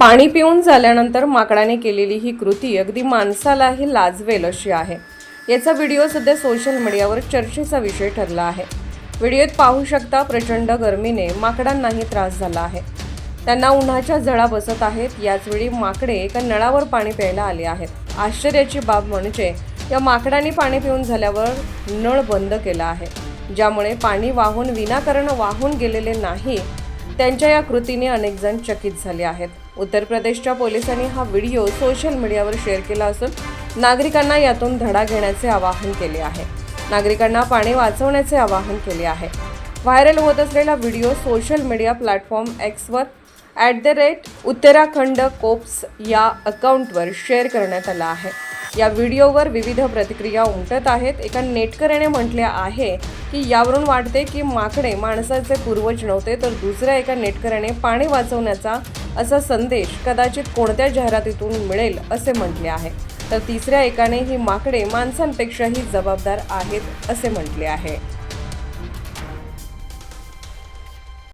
पाणी पिऊन झाल्यानंतर माकडाने केलेली ही कृती अगदी माणसालाही लाजवेल अशी आहे। याचा व्हिडिओ सध्या सोशल मीडियावर चर्चेचा विषय ठरला आहे। व्हिडिओत पाहू शकता प्रचंड गरमीने माकडांनाही त्रास झाला आहे। त्यांना उन्हाच्या झळा बसत आहेत। याचवेळी माकडे एका नळावर पाणी प्यायला आले आहेत। आश्चर्याची बाब म्हणजे या माकडांनी पाणी पिऊन झाल्यावर नळ बंद केला आहे, ज्यामुळे पाणी वाहून विनाकारण वाहून गेलेले नाही। त्यांच्या या कृतीने अनेक जण चकित झाले आहेत। उत्तर प्रदेशच्या पोलिसांनी हा व्हिडिओ सोशल मीडियावर शेअर केला असून नागरिकांना यातून धडा घेण्याचे आवाहन केले आहे। नागरिकांना पाणी वाचवण्याचे आवाहन केले आहे। व्हायरल होत असलेला व्हिडिओ सोशल मीडिया प्लॅटफॉर्म एक्सवर @उत्तराखंड कोप्स या अकाउंटवर शेअर करण्यात आला आहे। या व्हिडिओवर विविध प्रतिक्रिया उमटत आहेत। एका नेटकऱ्याने म्हटले आहे की यावरून वाटते की माकडे माणसाचे पूर्वज नव्हते, तर दुसऱ्या एका नेटकऱ्याने पाणी वाचवण्याचा असा संदेश कदाचित कोणत्या जाहिरातीतून मिळेल असे म्हटले आहे, तर तिसऱ्या एकाने ही माकडे माणसांपेक्षाही जबाबदार आहेत असे म्हटले आहे।